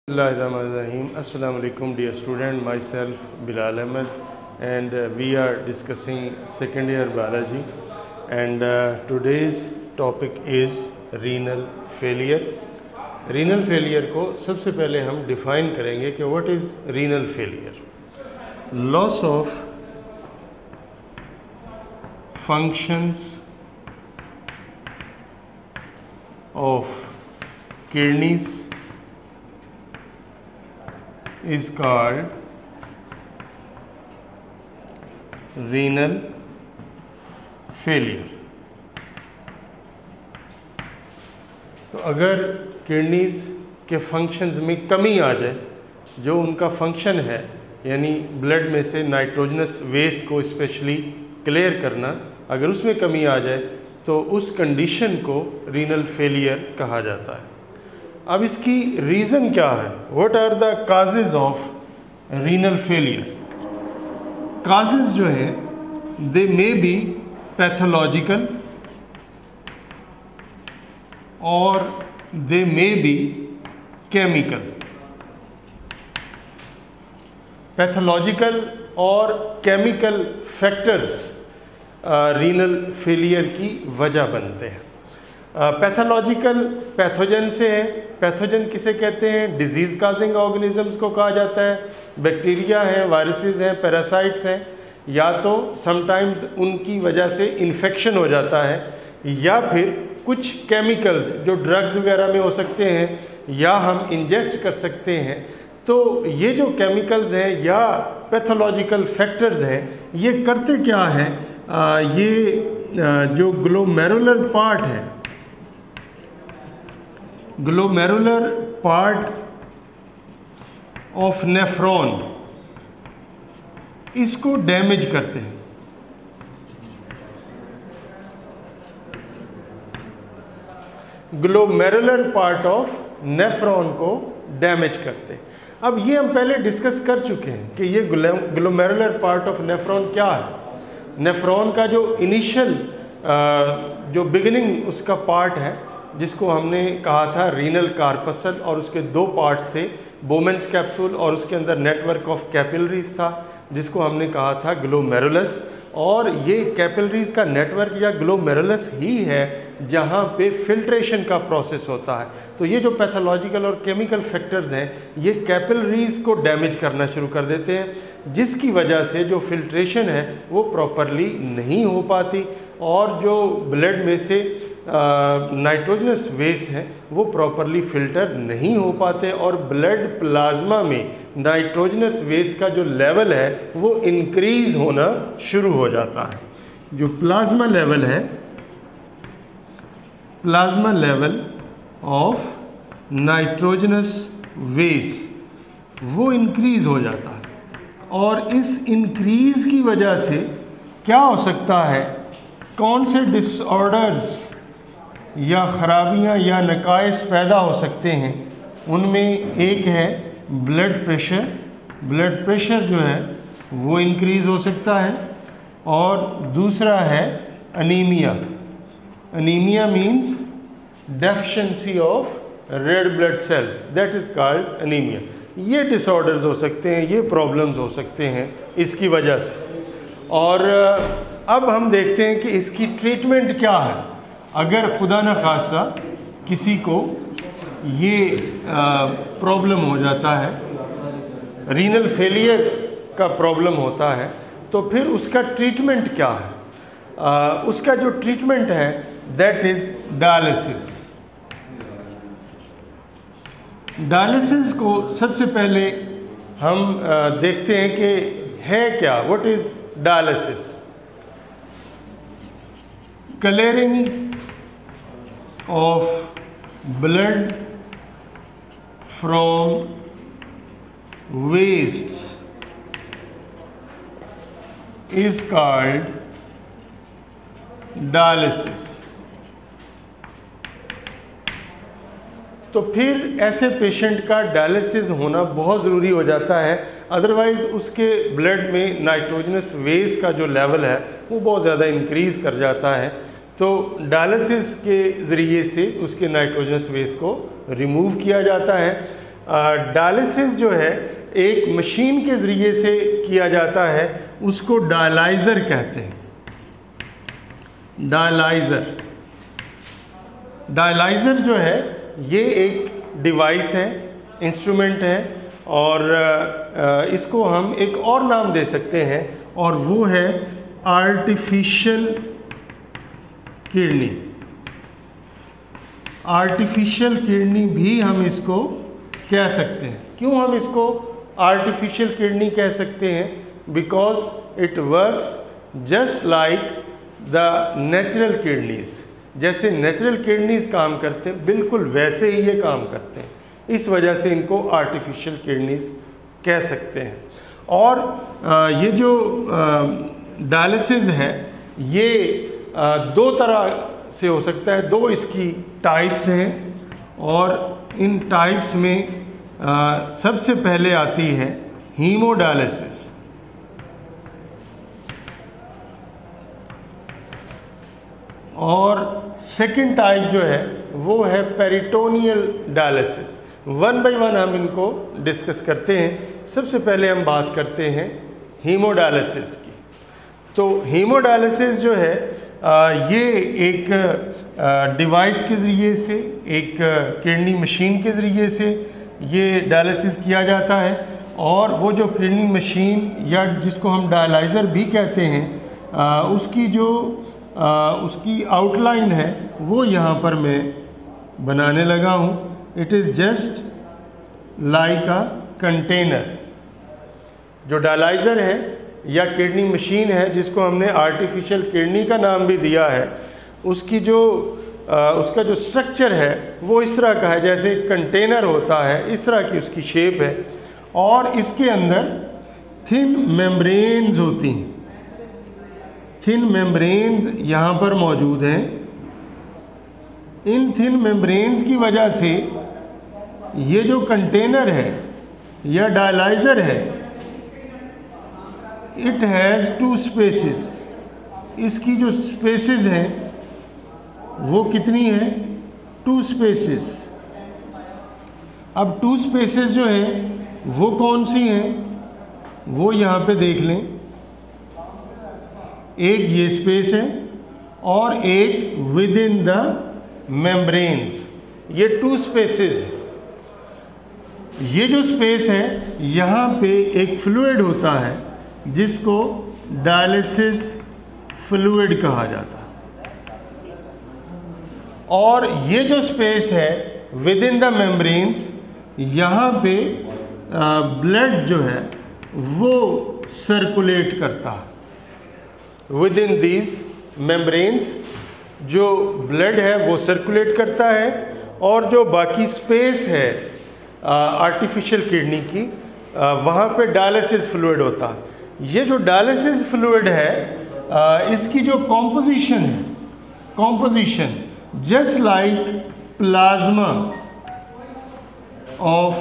Bismillahirrahmanirrahim. Assalamu alaikum dear student, myself Bilal Ahmed and we are discussing second year biology and today's topic is renal failure. Renal failure को सबसे पहले हम define करेंगे कि what is renal failure. Loss of functions of kidneys is called renal failure. तो अगर kidneys के functions में कमी आ जाए, जो उनका फंक्शन है यानी ब्लड में से नाइट्रोजनस वेस्ट को स्पेशली क्लियर करना, अगर उसमें कमी आ जाए तो उस कंडीशन को रीनल फेलियर कहा जाता है. अब इसकी रीज़न क्या है? What are the causes of renal failure? Causes जो है दे मे बी पैथोलॉजिकल और they may be chemical. Pathological और केमिकल फैक्टर्स रीनल फेलियर की वजह बनते हैं. पैथोलॉजिकल पैथोजन से है. पैथोजन किसे कहते हैं? डिजीज़ काजिंग ऑर्गेनिजम्स को कहा जाता है. बैक्टीरिया हैं, वायरसेस हैं, पैरासाइट्स हैं. या तो समटाइम्स उनकी वजह से इन्फेक्शन हो जाता है या फिर कुछ केमिकल्स जो ड्रग्स वगैरह में हो सकते हैं या हम इंजेस्ट कर सकते हैं. तो ये जो केमिकल्स हैं या पैथोलॉजिकल फैक्टर्स हैं, ये करते क्या हैं? ये जो ग्लोमेरुलर पार्ट है, ग्लोमेरुलर पार्ट ऑफ नेफ्रॉन, इसको डैमेज करते हैं. ग्लोमेरुलर पार्ट ऑफ नेफ्रॉन को डैमेज करते हैं. अब ये हम पहले डिस्कस कर चुके हैं कि ये ग्लोमेरुलर पार्ट ऑफ नेफ्रॉन क्या है. नेफ्रॉन का जो इनिशियल जो बिगिनिंग उसका पार्ट है, जिसको हमने कहा था रीनल कार्पसल, और उसके दो पार्ट्स थे, बोमेंस कैप्सूल और उसके अंदर नेटवर्क ऑफ कैपिलरीज था जिसको हमने कहा था ग्लोमेरुलस. और ये कैपिलरीज का नेटवर्क या ग्लोमेरुलस ही है जहाँ पे फिल्ट्रेशन का प्रोसेस होता है. तो ये जो पैथोलॉजिकल और केमिकल फैक्टर्स हैं ये कैपिलरीज को डैमेज करना शुरू कर देते हैं, जिसकी वजह से जो फिल्ट्रेशन है वो प्रॉपरली नहीं हो पाती और जो ब्लड में से नाइट्रोजनस वेस्ट हैं वो प्रॉपरली फ़िल्टर नहीं हो पाते और ब्लड प्लाज्मा में नाइट्रोजनस वेस्ट का जो लेवल है वो इंक्रीज़ होना शुरू हो जाता है. जो प्लाज्मा लेवल है, plasma level of nitrogenous waste वो इंक्रीज़ हो जाता है. और इस इंक्रीज़ की वजह से क्या हो सकता है? कौन से डिसऑर्डर्स या ख़राबियाँ या नकाइस पैदा हो सकते हैं? उनमें एक है ब्लड प्रेशर. ब्लड प्रेशर जो है वो इंक्रीज़ हो सकता है. और दूसरा है anaemia. Anaemia means deficiency of red blood cells, that is called anaemia. ये डिसऑर्डर्स हो सकते हैं, ये प्रॉब्लम्स हो सकते हैं इसकी वजह से. और अब हम देखते हैं कि इसकी ट्रीटमेंट क्या है. अगर खुदा न खासा किसी को ये प्रॉब्लम हो जाता है, रीनल फेलियर का प्रॉब्लम होता है, तो फिर उसका ट्रीटमेंट क्या है? उसका जो ट्रीटमेंट है दैट इज़ डायलिसिस. डायलिसिस को सबसे पहले हम देखते हैं कि है क्या. What is dialysis? Clearing of blood from wastes is called dialysis. तो फिर ऐसे पेशेंट का डायलिसिस होना बहुत ज़रूरी हो जाता है, अदरवाइज़ उसके ब्लड में नाइट्रोजनस वेस्ट का जो लेवल है वो बहुत ज़्यादा इंक्रीज़ कर जाता है. तो डायलिसिस के ज़रिए से उसके नाइट्रोजनस वेस्ट को रिमूव किया जाता है. डायलिसिस जो है एक मशीन के ज़रिए से किया जाता है, उसको डायलाइज़र कहते हैं। डायलाइज़र जो है ये एक डिवाइस है, इंस्ट्रूमेंट है, और इसको हम एक और नाम दे सकते हैं, और वो है आर्टिफिशियल किडनी। आर्टिफिशियल किडनी भी हम इसको कह सकते हैं। क्यों हम इसको आर्टिफिशियल किडनी कह सकते हैं? Because it works just like the natural kidneys. जैसे नेचुरल किडनीज काम करते हैं, बिल्कुल वैसे ही ये काम करते हैं। इस वजह से इनको आर्टिफिशियल किडनीज कह सकते हैं। और ये जो डायलिसिस है ये दो तरह से हो सकता है, दो इसकी टाइप्स हैं, और इन टाइप्स में सबसे पहले आती है हीमोडायलिसिस। और सेकंड टाइप जो है वो है peritoneal dialysis. One by one हम इनको डिस्कस करते हैं। सबसे पहले हम बात करते हैं हीमोडायलिसिस की। तो हीमोडायलिसिस जो है ये एक डिवाइस के ज़रिए से, एक किडनी मशीन के ज़रिए से ये डायलिसिस किया जाता है। और वो जो किडनी मशीन या जिसको हम डायलाइज़र भी कहते हैं, उसकी आउटलाइन है वो यहाँ पर मैं बनाने लगा हूँ। It is just like a container. जो डायलाइज़र है या किडनी मशीन है, जिसको हमने आर्टिफिशियल किडनी का नाम भी दिया है, उसका जो स्ट्रक्चर है वो इस तरह का है, जैसे कंटेनर होता है, इस तरह की उसकी शेप है। और इसके अंदर थिन मेम्ब्रेन्स होती हैं। थिन मेम्ब्रेन्स यहाँ पर मौजूद हैं। इन थिन मेम्ब्रेन्स की वजह से ये जो कंटेनर है या डायलाइज़र है, इट हैज़ टू स्पेसेस। इसकी जो स्पेसेस हैं वो कितनी हैं? Two spaces. अब टू स्पेसेस जो हैं वो कौन सी हैं? वो यहाँ पे देख लें। एक ये स्पेस है और एक विद इन द मेम्ब्रेन्स। ये टू स्पेसेस। ये जो स्पेस है यहाँ पे एक फ्लूइड होता है जिसको डायलिसिस फ्लूइड कहा जाता है। और ये जो स्पेस है विद इन द मेम्ब्रेन्स, यहाँ पे ब्लड जो है वो सर्कुलेट करता है। विद इन दीज मेम्ब्रेन्स जो ब्लड है वो सर्कुलेट करता है, और जो बाकी स्पेस है आर्टिफिशियल किडनी की, वहाँ पे डायलिसिस फ्लूइड होता है। ये जो डायलिसिस फ्लूइड है इसकी जो कॉम्पोजिशन है, composition just like plasma of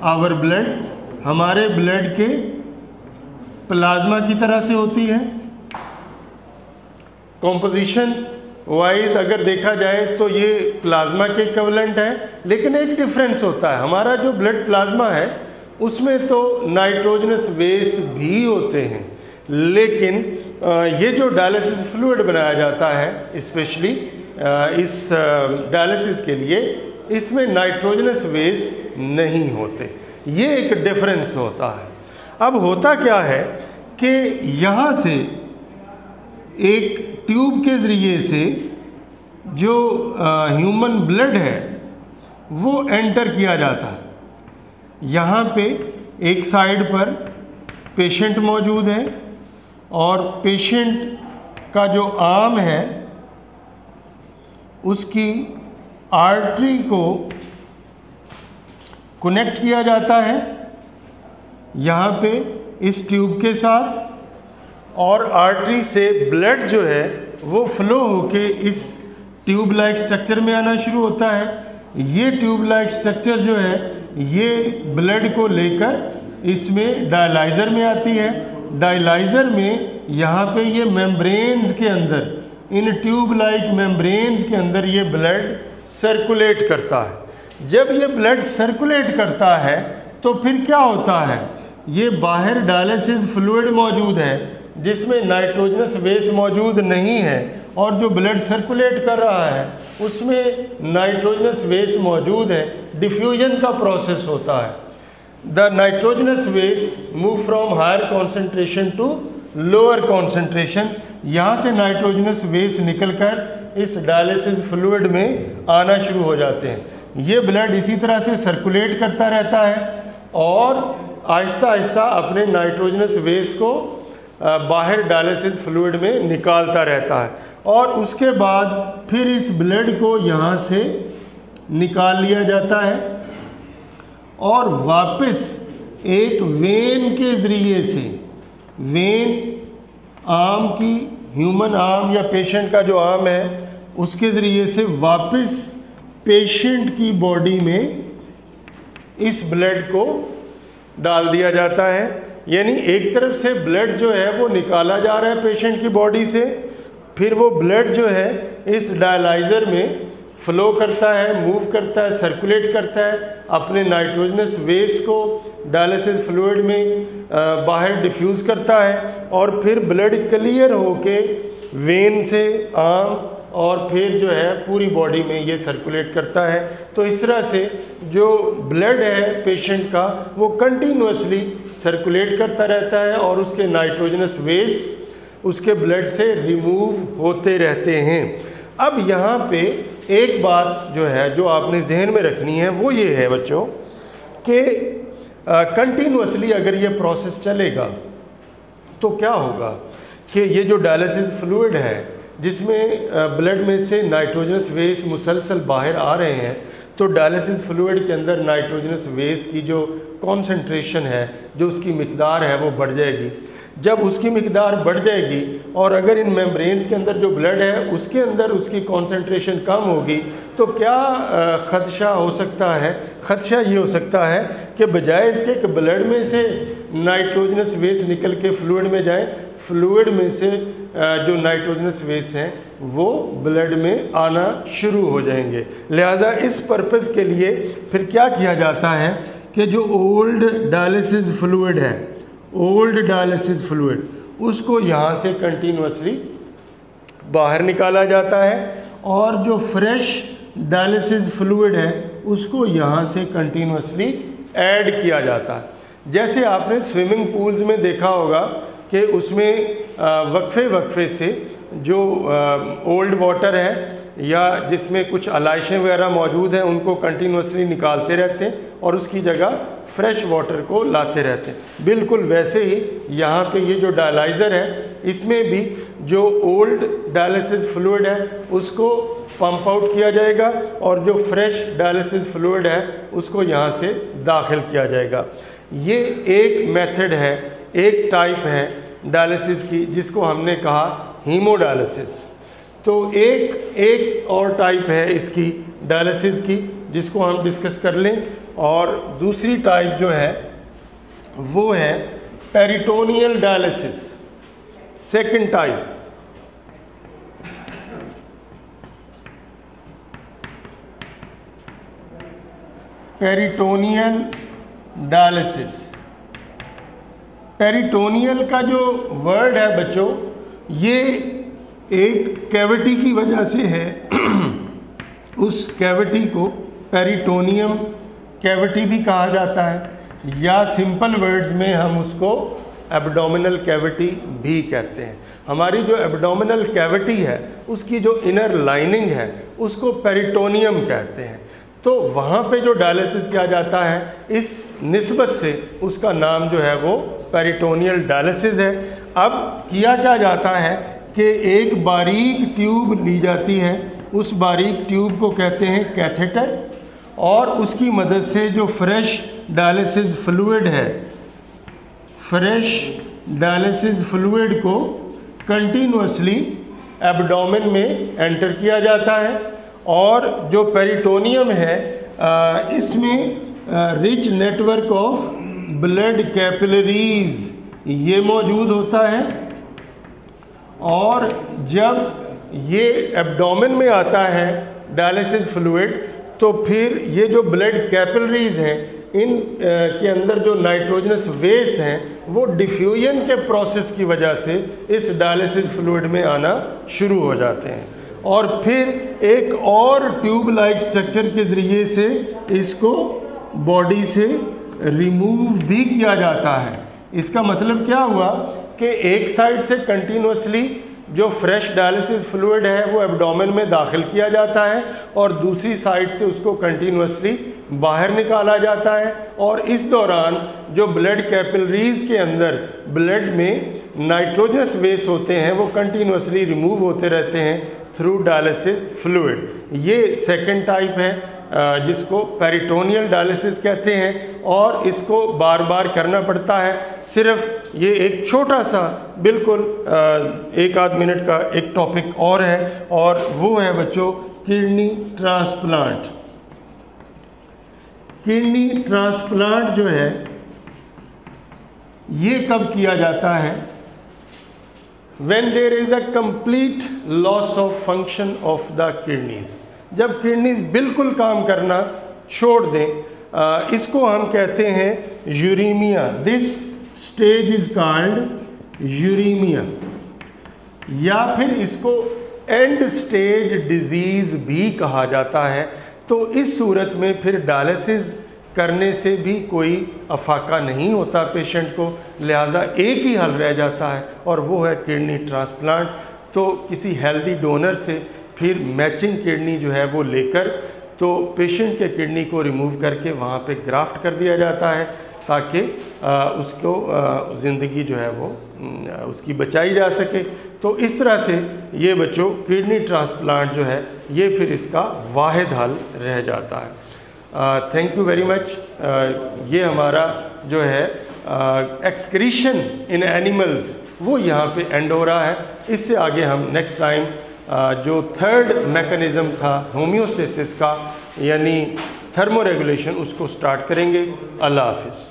our blood, हमारे ब्लड के प्लाज्मा की तरह से होती है। कॉम्पोजिशन वाइज अगर देखा जाए तो ये प्लाज्मा के इक्विवेलेंट है, लेकिन एक डिफरेंस होता है। हमारा जो ब्लड प्लाज्मा है उसमें तो नाइट्रोजनस वेस भी होते हैं, लेकिन ये जो डायलिसिस फ्लूइड बनाया जाता है स्पेशली इस डायलिसिस के लिए, इसमें नाइट्रोजनस वेस नहीं होते। ये एक डिफरेंस होता है। अब होता क्या है कि यहाँ से एक ट्यूब के ज़रिए से जो ह्यूमन ब्लड है वो एंटर किया जाता है। यहाँ पे एक साइड पर पेशेंट मौजूद है, और पेशेंट का जो आर्म है उसकी आर्टरी को कनेक्ट किया जाता है यहाँ पे इस ट्यूब के साथ, और आर्टरी से ब्लड जो है वो फ्लो होके इस ट्यूब लाइक स्ट्रक्चर में आना शुरू होता है। ये ट्यूब लाइक स्ट्रक्चर जो है ये ब्लड को लेकर इसमें डायलाइज़र में आती है। डायलाइज़र में यहाँ पे ये मेम्ब्रेन्स के अंदर, इन ट्यूब लाइक मेम्ब्रेन्स के अंदर ये ब्लड सर्कुलेट करता है। जब ये ब्लड सर्कुलेट करता है तो फिर क्या होता है, ये बाहर डायलिसिस फ्लूइड मौजूद है जिसमें नाइट्रोजनस वेस्ट मौजूद नहीं है, और जो ब्लड सर्कुलेट कर रहा है उसमें नाइट्रोजनस वेस्ट मौजूद है। डिफ्यूजन का प्रोसेस होता है। The nitrogenous waste move from higher concentration to lower concentration. यहाँ से नाइट्रोजनस वेस्ट निकलकर इस डायलिसिस फ्लूइड में आना शुरू हो जाते हैं। ये ब्लड इसी तरह से सर्कुलेट करता रहता है और आहिस्ता आहिस्ता अपने नाइट्रोजनस वेस्ट को बाहर डायलिसिस फ्लूइड में निकालता रहता है, और उसके बाद फिर इस ब्लड को यहाँ से निकाल लिया जाता है और वापस एक वेन के ज़रिए से, वेन आर्म की, ह्यूमन आर्म या पेशेंट का जो आर्म है उसके ज़रिए से वापस पेशेंट की बॉडी में इस ब्लड को डाल दिया जाता है। यानी एक तरफ से ब्लड जो है वो निकाला जा रहा है पेशेंट की बॉडी से, फिर वो ब्लड जो है इस डायलाइज़र में फ्लो करता है, मूव करता है, सर्कुलेट करता है, अपने नाइट्रोजनस वेस्ट को डायलिसिस फ्लूइड में बाहर डिफ्यूज़ करता है, और फिर ब्लड क्लियर होके वेन से आर्म और फिर जो है पूरी बॉडी में ये सर्कुलेट करता है। तो इस तरह से जो ब्लड है पेशेंट का वो कंटिन्यूसली सर्कुलेट करता रहता है और उसके नाइट्रोजनस वेस्ट उसके ब्लड से रिमूव होते रहते हैं। अब यहाँ पे एक बात जो है जो आपने जहन में रखनी है वो ये है बच्चों कि कंटिन्यूसली अगर ये प्रोसेस चलेगा तो क्या होगा कि ये जो डायलिसिस फ्लूइड है जिसमें ब्लड में से नाइट्रोजनस वेस्ट मुसलसल बाहर आ रहे हैं, तो डायलिसिस फ्लूइड के अंदर नाइट्रोजनस वेस्ट की जो कॉन्सेंट्रेशन है, जो उसकी मिकदार है वो बढ़ जाएगी। जब उसकी मिकदार बढ़ जाएगी और अगर इन मेम्ब्रेन्स के अंदर जो ब्लड है उसके अंदर उसकी कॉन्सेंट्रेशन कम होगी, तो क्या ख़दशा हो सकता है? ख़दशा ये हो सकता है कि बजाय इसके कि ब्लड में से नाइट्रोजनस वेस्ट निकल के फ्लूइड में जाए, फ्लूइड में से जो नाइट्रोजनस वेस्ट हैं वो ब्लड में आना शुरू हो जाएंगे। लिहाजा इस पर्पज़ के लिए फिर क्या किया जाता है कि जो ओल्ड डायलिसिस फ्लूइड है, ओल्ड डायलिसिस फ्लूइड, उसको यहाँ से कंटिन्यूसली बाहर निकाला जाता है और जो फ्रेश डायलिसिस फ्लूइड है उसको यहाँ से कंटिन्यूसली ऐड किया जाता है। जैसे आपने स्विमिंग पूल्स में देखा होगा कि उसमें वक्फे से जो ओल्ड वाटर है या जिसमें कुछ अलाइशें वगैरह मौजूद हैं उनको कंटिन्यूसली निकालते रहते हैं और उसकी जगह फ्रेश वाटर को लाते रहते हैं। बिल्कुल वैसे ही यहाँ पे ये जो डायलाइज़र है इसमें भी जो ओल्ड डायलिसिस फ्लूइड है उसको पंप आउट किया जाएगा और जो फ्रेश डायलिसिस फ्लूइड है उसको यहाँ से दाखिल किया जाएगा। ये एक मेथड है, एक टाइप है डायलिसिस की जिसको हमने कहा हीमोडायलिसिस। तो एक और टाइप है इसकी डायलिसिस की जिसको हम डिस्कस कर लें, और दूसरी टाइप जो है वो है peritoneal dialysis, second type. Peritoneal dialysis, peritoneal का जो वर्ड है बच्चों ये एक कैविटी की वजह से है। उस कैविटी को पेरिटोनियम कैविटी भी कहा जाता है या सिंपल वर्ड्स में हम उसको एब्डोमिनल कैविटी भी कहते हैं। हमारी जो एब्डोमिनल कैविटी है उसकी जो इनर लाइनिंग है उसको पेरिटोनियम कहते हैं। तो वहाँ पे जो डायलिसिस किया जाता है इस निस्बत से उसका नाम जो है वो पेरिटोनियल डायलिसिस है। अब किया क्या जाता है कि एक बारीक ट्यूब ली जाती है, उस बारीक ट्यूब को कहते हैं कैथेटर, और उसकी मदद से जो फ्रेश डायलिसिस फ्लूइड है, फ्रेश डायलिसिस फ्लूइड को कंटिन्यूसली एब्डोमेन में एंटर किया जाता है और जो पेरिटोनियम है इसमें rich network of blood capillaries ये मौजूद होता है, और जब ये एब्डोमेन में आता है डायलिसिस फ्लूइड तो तो फिर ये जो ब्लड कैपिलरीज हैं इन के अंदर जो नाइट्रोजनस वेस हैं वो डिफ्यूजन के प्रोसेस की वजह से इस डायलिसिस फ्लूइड में आना शुरू हो जाते हैं और फिर एक और ट्यूब लाइक स्ट्रक्चर के ज़रिए से इसको बॉडी से रिमूव भी किया जाता है। इसका मतलब क्या हुआ कि एक साइड से कंटिन्यूसली जो फ्रेश डायलिसिस फ्लूइड है वो एब्डोमेन में दाखिल किया जाता है और दूसरी साइड से उसको कंटिन्यूसली बाहर निकाला जाता है और इस दौरान जो ब्लड कैपिलरीज के अंदर ब्लड में नाइट्रोजनस वेस होते हैं वो कंटिन्यूसली रिमूव होते रहते हैं थ्रू डायलिसिस फ्लूइड। ये सेकंड टाइप है जिसको पेरिटोनियल डायलिसिस कहते हैं और इसको बार बार करना पड़ता है। सिर्फ ये एक छोटा सा बिल्कुल 1-8 मिनट का एक टॉपिक और है और वो है बच्चों किडनी ट्रांसप्लांट। किडनी ट्रांसप्लांट जो है ये कब किया जाता है? When there is a complete loss of function of the kidneys, जब किडनीज बिल्कुल काम करना छोड़ दें, इसको हम कहते हैं uraemia. This stage is called uraemia या फिर इसको एंड स्टेज डिजीज़ भी कहा जाता है। तो इस सूरत में फिर डायलिसिस करने से भी कोई अफाका नहीं होता पेशेंट को, लिहाजा एक ही हल रह जाता है और वो है किडनी ट्रांसप्लांट। तो किसी हेल्दी डोनर से फिर मैचिंग किडनी जो है वो लेकर तो पेशेंट के किडनी को रिमूव करके वहाँ पे ग्राफ्ट कर दिया जाता है ताकि उसको ज़िंदगी जो है वो उसकी बचाई जा सके। तो इस तरह से ये बच्चों किडनी ट्रांसप्लांट जो है ये फिर इसका वाहिद हल रह जाता है। Thank you very much. ये हमारा जो है एक्सक्रीशन इन एनिमल्स वो यहाँ पे एंड हो रहा है। इससे आगे हम नेक्स्ट टाइम जो थर्ड मैकेनिज़्म था होम्योस्टेसिस का यानी थर्मो रेगुलेशन उसको स्टार्ट करेंगे। अल्लाह हाफिज़।